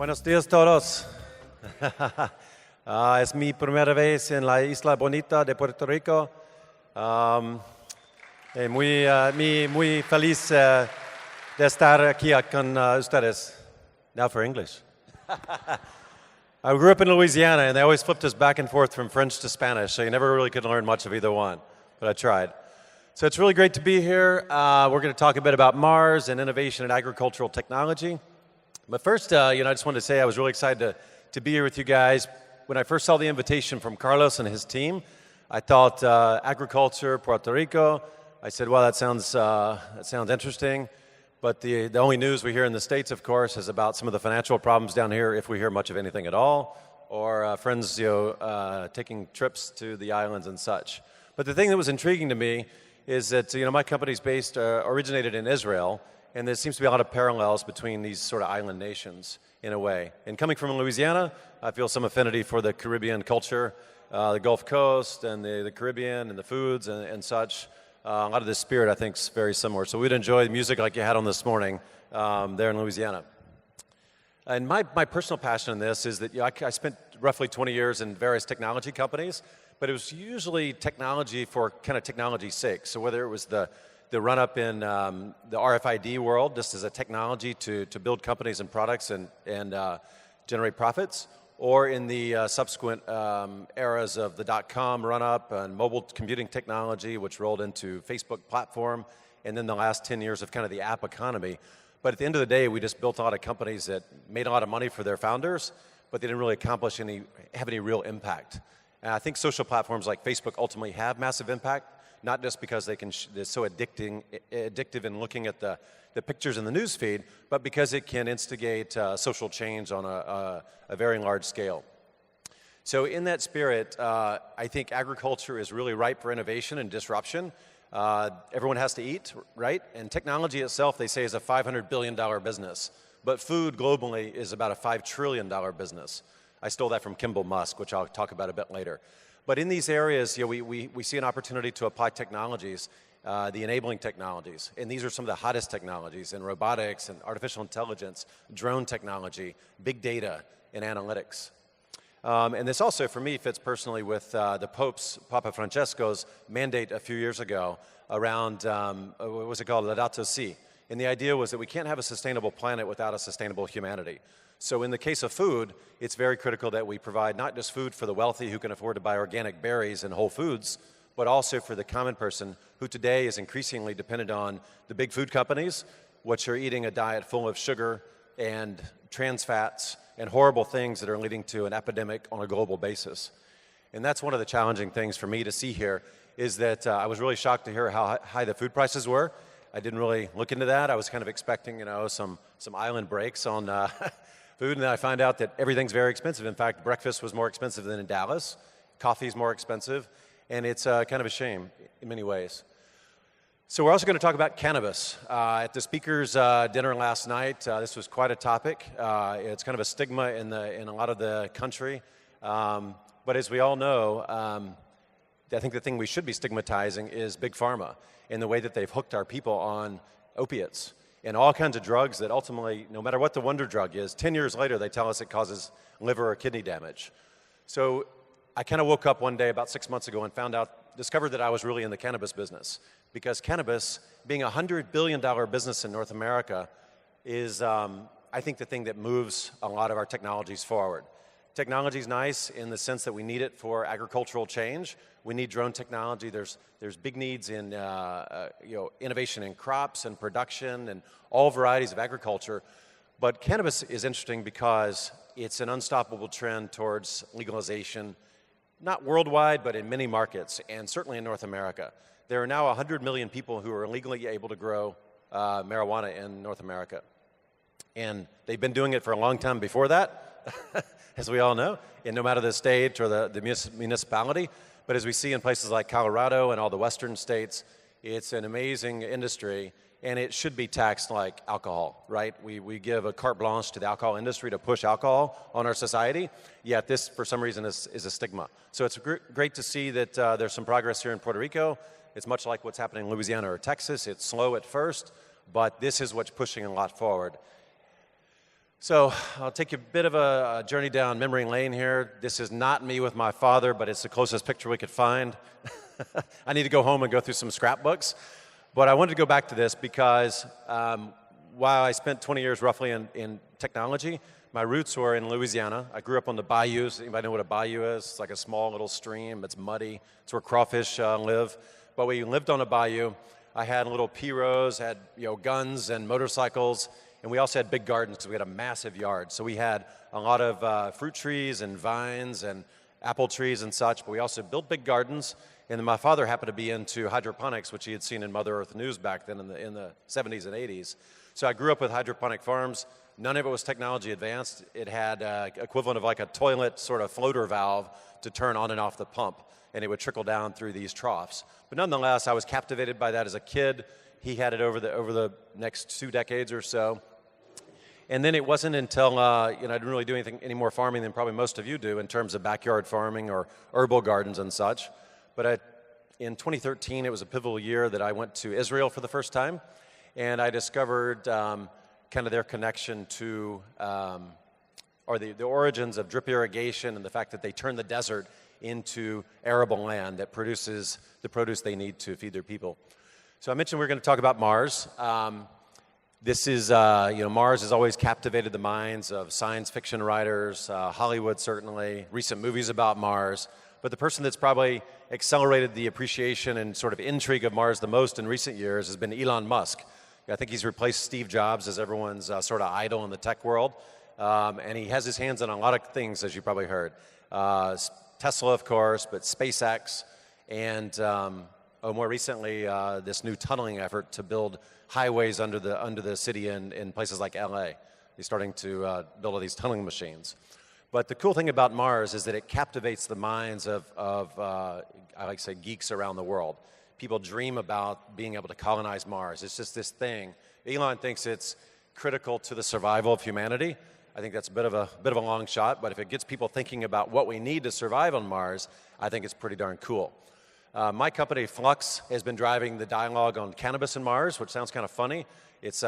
Buenos días todos. Es mi primera vez en la isla bonita de Puerto Rico. Muy feliz de estar aquí con ustedes. Now for English. I grew up in Louisiana, and they always flipped us back and forth from French to Spanish, so you never really could learn much of either one, but I tried. So it's really great to be here. We're going to talk a bit about Mars and innovation in agricultural technology. But first, I just wanted to say I was really excited to be here with you guys. When I first saw the invitation from Carlos and his team, I thought agriculture, Puerto Rico. I said, well, that sounds interesting. But the only news we hear in the States, of course, is about some of the financial problems down here, if we hear much of anything at all, or friends taking trips to the islands and such. But the thing that was intriguing to me is that my company's originated in Israel, and there seems to be a lot of parallels between these sort of island nations in a way. And coming from Louisiana, I feel some affinity for the Caribbean culture, the Gulf Coast and the Caribbean and the foods and such. A lot of this spirit, I think, is very similar. So we'd enjoy the music like you had on this morning there in Louisiana. And my personal passion in this is that I spent roughly 20 years in various technology companies, but it was usually technology for kind of technology's sake. So whether it was the run-up in the RFID world, just as a technology to build companies and products and generate profits, or in the subsequent eras of the dot-com run-up and mobile computing technology, which rolled into Facebook platform, and then the last 10 years of kind of the app economy. But at the end of the day, we just built a lot of companies that made a lot of money for their founders, but they didn't really have any real impact. And I think social platforms like Facebook ultimately have massive impact, not just because they're so addictive in looking at the pictures in the news feed, but because it can instigate social change on a very large scale. So in that spirit, I think agriculture is really ripe for innovation and disruption. Everyone has to eat, right? And technology itself, they say, is a $500 billion business. But food globally is about a $5 trillion business. I stole that from Kimball Musk, which I'll talk about a bit later. But in these areas, we see an opportunity to apply technologies, the enabling technologies. And these are some of the hottest technologies in robotics and artificial intelligence, drone technology, big data, and analytics. And this also, for me, fits personally with the Pope's, Papa Francesco's mandate a few years ago around, what was it called, Laudato Si'. And the idea was that we can't have a sustainable planet without a sustainable humanity. So in the case of food, it's very critical that we provide not just food for the wealthy who can afford to buy organic berries and whole foods, but also for the common person who today is increasingly dependent on the big food companies, which are eating a diet full of sugar and trans fats and horrible things that are leading to an epidemic on a global basis. And that's one of the challenging things for me to see here, is that I was really shocked to hear how high the food prices were. I didn't really look into that. I was kind of expecting, some island breaks on food, and then I find out that everything's very expensive. In fact, breakfast was more expensive than in Dallas. Coffee's more expensive, and it's kind of a shame in many ways. So we're also going to talk about cannabis. At the speakers' dinner last night, this was quite a topic. It's kind of a stigma in a lot of the country. But as we all know, I think the thing we should be stigmatizing is Big Pharma and the way that they've hooked our people on opiates and all kinds of drugs that ultimately, no matter what the wonder drug is, 10 years later they tell us it causes liver or kidney damage. So I kind of woke up one day about 6 months ago and discovered that I was really in the cannabis business, because cannabis, being a $100 billion business in North America, is, I think, the thing that moves a lot of our technologies forward. Technology is nice in the sense that we need it for agricultural change. We need drone technology. There's big needs in innovation in crops and production and all varieties of agriculture. But cannabis is interesting because it's an unstoppable trend towards legalization, not worldwide, but in many markets, and certainly in North America. There are now 100 million people who are legally able to grow marijuana in North America. And they've been doing it for a long time before that, as we all know, and no matter the state or the municipality. But as we see in places like Colorado and all the western states, it's an amazing industry, and it should be taxed like alcohol, right? We give a carte blanche to the alcohol industry to push alcohol on our society, yet this, for some reason, is a stigma. So it's great to see that there's some progress here in Puerto Rico. It's much like what's happening in Louisiana or Texas. It's slow at first, but this is what's pushing a lot forward. So I'll take you a bit of a journey down memory lane here. This is not me with my father, but it's the closest picture we could find. I need to go home and go through some scrapbooks. But I wanted to go back to this because while I spent 20 years roughly in technology, my roots were in Louisiana. I grew up on the bayous. Anybody know what a bayou is? It's like a small little stream. It's muddy. It's where crawfish live. But we lived on a bayou. I had little pirogues, had guns and motorcycles, and we also had big gardens because we had a massive yard. So we had a lot of fruit trees and vines and apple trees and such, but we also built big gardens. And then my father happened to be into hydroponics, which he had seen in Mother Earth News back then in the 70s and 80s. So I grew up with hydroponic farms. None of it was technology advanced. It had equivalent of like a toilet sort of floater valve to turn on and off the pump, and it would trickle down through these troughs. But nonetheless, I was captivated by that as a kid. He had it over the next 2 decades or so. And then it wasn't until I didn't really do any more farming than probably most of you do in terms of backyard farming or herbal gardens and such. But in 2013, it was a pivotal year that I went to Israel for the first time, and I discovered kind of their connection to, or the origins of drip irrigation and the fact that they turn the desert into arable land that produces the produce they need to feed their people. So I mentioned we're going to talk about Mars. This is, Mars has always captivated the minds of science fiction writers, Hollywood certainly, recent movies about Mars. But the person that's probably accelerated the appreciation and sort of intrigue of Mars the most in recent years has been Elon Musk. I think he's replaced Steve Jobs as everyone's sort of idol in the tech world. And he has his hands on a lot of things, as you probably heard. Tesla, of course, but SpaceX, and more recently, this new tunneling effort to build highways under the city in places like LA. He's starting to build all these tunneling machines. But the cool thing about Mars is that it captivates the minds of I like to say, geeks around the world. People dream about being able to colonize Mars. It's just this thing. Elon thinks it's critical to the survival of humanity. I think that's a bit of a long shot, but if it gets people thinking about what we need to survive on Mars, I think it's pretty darn cool. My company, Flux, has been driving the dialogue on cannabis and Mars, which sounds kind of funny. It's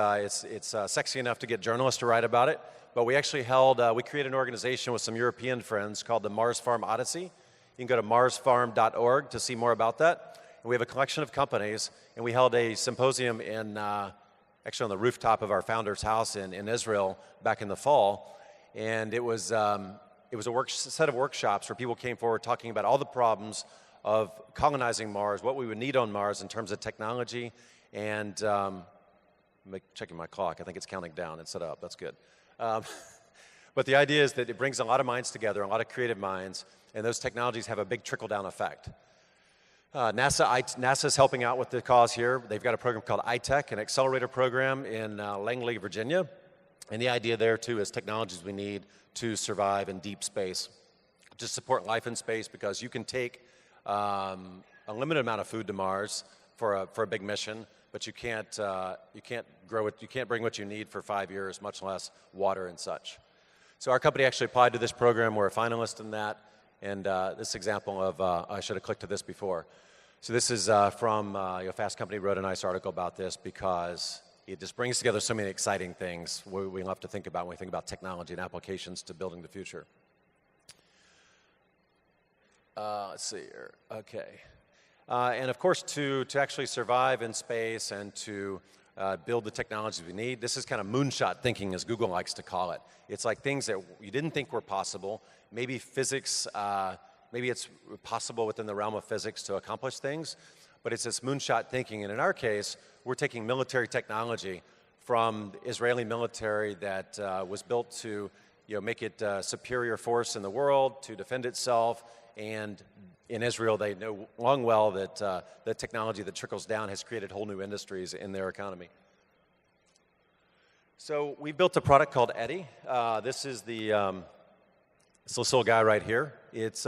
sexy enough to get journalists to write about it, but we actually we created an organization with some European friends called the Mars Farm Odyssey. You can go to marsfarm.org to see more about that. And we have a collection of companies, and we held a symposium actually on the rooftop of our founder's house in Israel back in the fall. And it was a set of workshops where people came forward talking about all the problems of colonizing Mars, what we would need on Mars in terms of technology, and checking my clock. I think it's counting down instead of up. That's good. But the idea is that it brings a lot of minds together, a lot of creative minds, and those technologies have a big trickle-down effect. NASA is helping out with the cause here. They've got a program called iTech, an accelerator program in Langley, Virginia. And the idea there, too, is technologies we need to survive in deep space, to support life in space, because you can take a limited amount of food to Mars for a big mission, but you can't bring what you need for 5 years, much less water and such. So our company actually applied to this program. We're a finalist in that. And this example of, I should have clicked to this before. So this is from, Fast Company wrote a nice article about this because it just brings together so many exciting things we love to think about when we think about technology and applications to building the future. Let's see here. Okay. And of course, to actually survive in space and to build the technologies we need, this is kind of moonshot thinking, as Google likes to call it. It's like things that you didn't think were possible. Maybe physics, maybe it's possible within the realm of physics to accomplish things, but it's this moonshot thinking. And in our case, we're taking military technology from the Israeli military that was built to make it a superior force in the world, to defend itself. And in Israel, they know long well that the technology that trickles down has created whole new industries in their economy. So we built a product called Eddy. This is this little guy right here. It's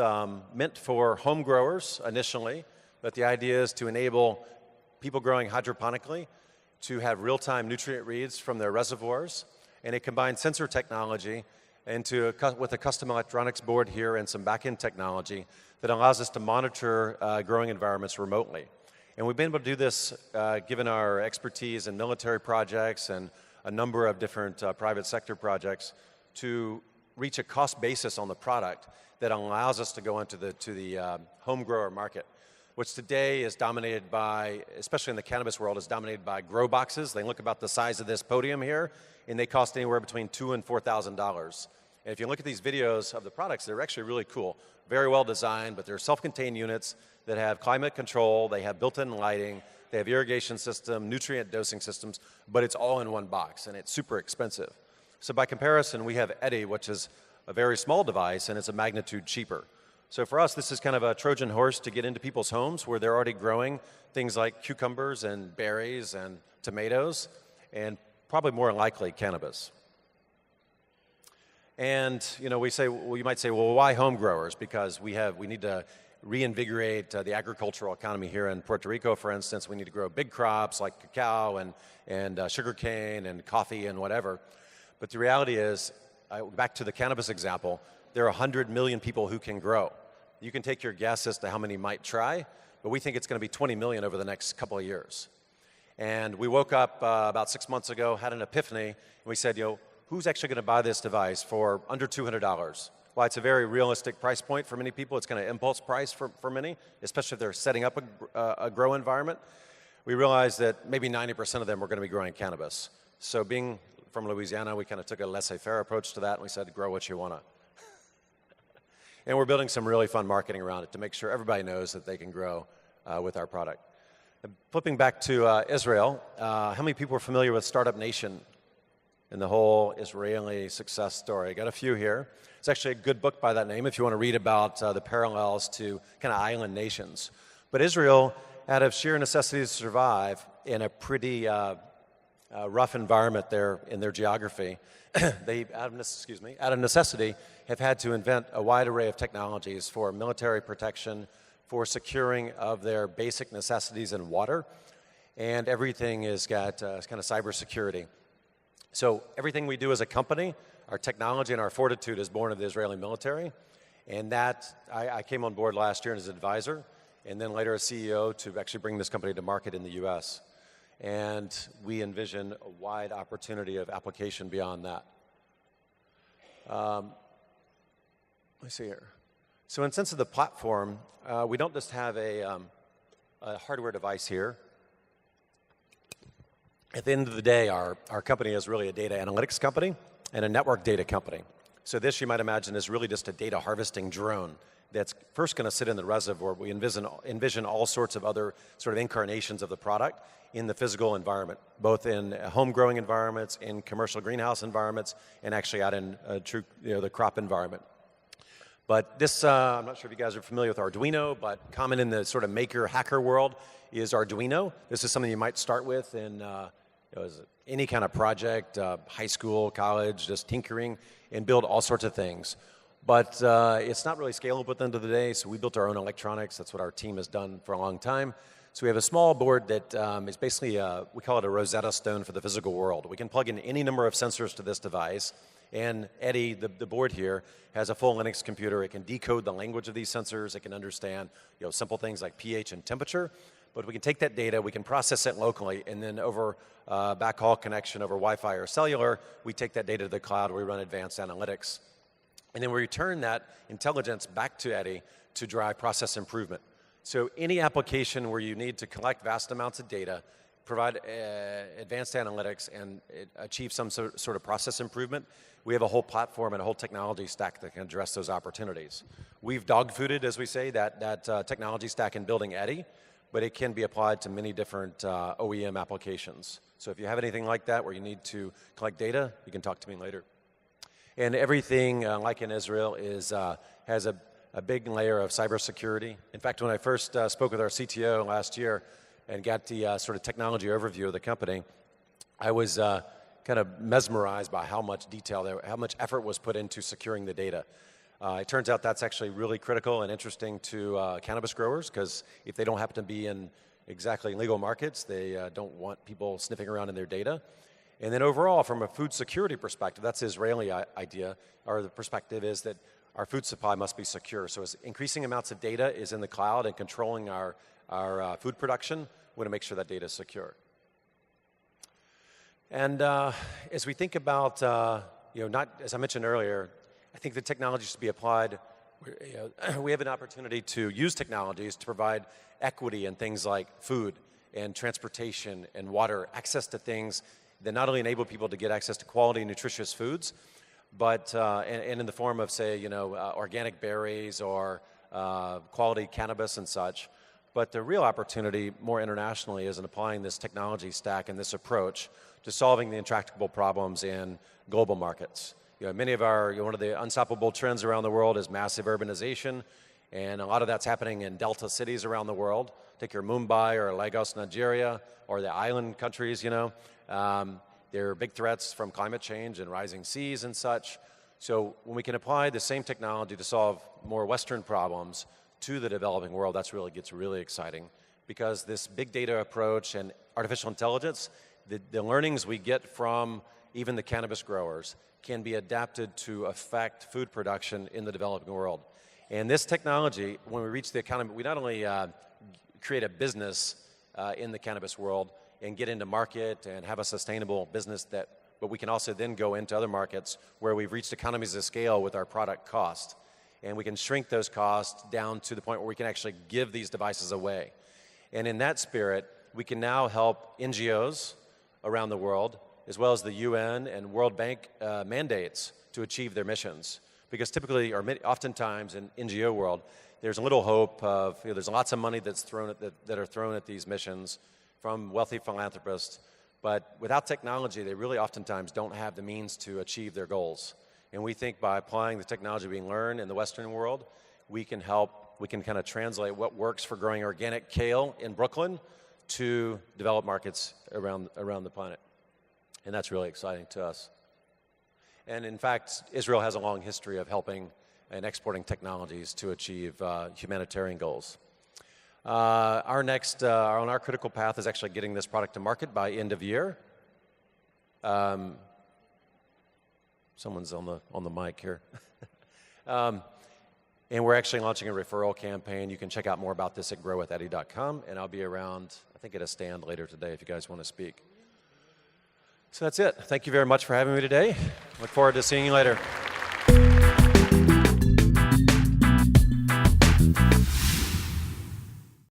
meant for home growers initially, but the idea is to enable people growing hydroponically to have real-time nutrient reads from their reservoirs. And it combines sensor technology with a custom electronics board here and some back-end technology that allows us to monitor growing environments remotely. And we've been able to do this given our expertise in military projects and a number of different private sector projects to reach a cost basis on the product that allows us to go into the home grower market, which today is dominated by, especially in the cannabis world, is dominated by grow boxes. They look about the size of this podium here, and they cost anywhere between $2,000 and $4,000. And if you look at these videos of the products, they're actually really cool. Very well designed, but they're self-contained units that have climate control, they have built-in lighting, they have irrigation system, nutrient dosing systems, but it's all in one box, and it's super expensive. So by comparison, we have Eddy, which is a very small device, and it's a magnitude cheaper. So for us, this is kind of a Trojan horse to get into people's homes where they're already growing things like cucumbers and berries and tomatoes, and probably more likely cannabis. And you might say, well, why home growers? Because we need to reinvigorate the agricultural economy here in Puerto Rico, for instance. We need to grow big crops like cacao and sugarcane and coffee and whatever. But the reality is, back to the cannabis example, there are 100 million people who can grow. You can take your guess as to how many might try, but we think it's going to be 20 million over the next couple of years. And we woke up about 6 months ago, had an epiphany, and we said, who's actually going to buy this device for under $200? Well, it's a very realistic price point for many people. It's kind of impulse price for many, especially if they're setting up a grow environment. We realized that maybe 90% of them were going to be growing cannabis. So being from Louisiana, we kind of took a laissez-faire approach to that, and we said, grow what you want to. And we're building some really fun marketing around it to make sure everybody knows that they can grow with our product. Flipping back to Israel, how many people are familiar with Startup Nation and the whole Israeli success story? I got a few here. It's actually a good book by that name if you want to read about the parallels to kind of island nations. But Israel, out of sheer necessity to survive in a pretty rough environment there in their geography, they, out of necessity, have had to invent a wide array of technologies for military protection, for securing of their basic necessities and water, and everything has got kind of cybersecurity. So everything we do as a company, our technology and our fortitude is born of the Israeli military, and that I came on board last year as an advisor, and then later as CEO to actually bring this company to market in the U.S. And we envision a wide opportunity of application beyond that. Let me see here. So in sense of the platform, we don't just have a hardware device here. At the end of the day, our company is really a data analytics company and a network data company. So this, you might imagine, is really just a data harvesting drone that's first going to sit in the reservoir. We envision all sorts of other sort of incarnations of the product in the physical environment, both in home growing environments, in commercial greenhouse environments, and actually out in true, the crop environment. But this, I'm not sure if you guys are familiar with Arduino, but common in the sort of maker hacker world is Arduino. This is something you might start with in any kind of project, high school, college, just tinkering, and build all sorts of things. But it's not really scalable at the end of the day, so we built our own electronics. That's what our team has done for a long time. So we have a small board that is basically, we call it a Rosetta Stone for the physical world. We can plug in any number of sensors to this device, and Eddy, the board here, has a full Linux computer. It can decode the language of these sensors. It can understand simple things like pH and temperature. But we can take that data, we can process it locally, and then over backhaul connection over Wi-Fi or cellular, we take that data to the cloud, we run advanced analytics. And then we return that intelligence back to Eddy to drive process improvement. So any application where you need to collect vast amounts of data, provide advanced analytics, and achieve some sort of process improvement, we have a whole platform and a whole technology stack that can address those opportunities. We've dog-fooded, as we say, that technology stack in building Eddy, but it can be applied to many different OEM applications. So if you have anything like that where you need to collect data, you can talk to me later. And everything, like in Israel, has a big layer of cybersecurity. In fact, when I first spoke with our CTO last year and got the sort of technology overview of the company, I was kind of mesmerized by how much detail, how much effort was put into securing the data. It turns out that's actually really critical and interesting to cannabis growers, because if they don't happen to be in exactly legal markets, they don't want people sniffing around in their data. And then overall, from a food security perspective, that's the Israeli idea, or the perspective is that our food supply must be secure. So as increasing amounts of data is in the cloud and controlling our food production, we want to make sure that data is secure. And as we think about, not as I mentioned earlier, I think the technology should be applied. We have an opportunity to use technologies to provide equity in things like food and transportation and water, access to things that not only enable people to get access to quality, nutritious foods, but and in the form of, say, organic berries or quality cannabis and such. But the real opportunity more internationally is in applying this technology stack and this approach to solving the intractable problems in global markets. Many of one of the unstoppable trends around the world is massive urbanization, and a lot of that's happening in delta cities around the world. Take your Mumbai or Lagos, Nigeria, or the island countries, there are big threats from climate change and rising seas and such. So when we can apply the same technology to solve more Western problems to the developing world, that's really gets really exciting, because this big data approach and artificial intelligence, the learnings we get from even the cannabis growers can be adapted to affect food production in the developing world. And this technology, when we reach the economy, we not only create a business in the cannabis world and get into market and have a sustainable business, but we can also then go into other markets where we've reached economies of scale with our product cost. And we can shrink those costs down to the point where we can actually give these devices away. And in that spirit, we can now help NGOs around the world, as well as the UN and World Bank mandates to achieve their missions. Because typically, or oftentimes in NGO world, there's a little hope of, there's lots of money that's that are thrown at these missions from wealthy philanthropists, but without technology, they really oftentimes don't have the means to achieve their goals. And we think by applying the technology we learn in the Western world, we can kind of translate what works for growing organic kale in Brooklyn to developed markets around the planet. And that's really exciting to us. And in fact, Israel has a long history of helping and exporting technologies to achieve humanitarian goals. Our next, on our critical path is actually getting this product to market by end of year. Someone's on the mic here. And we're actually launching a referral campaign. You can check out more about this at growwitheddy.com, and I'll be around, I think, at a stand later today if you guys want to speak. So that's it. Thank you very much for having me today. Look forward to seeing you later.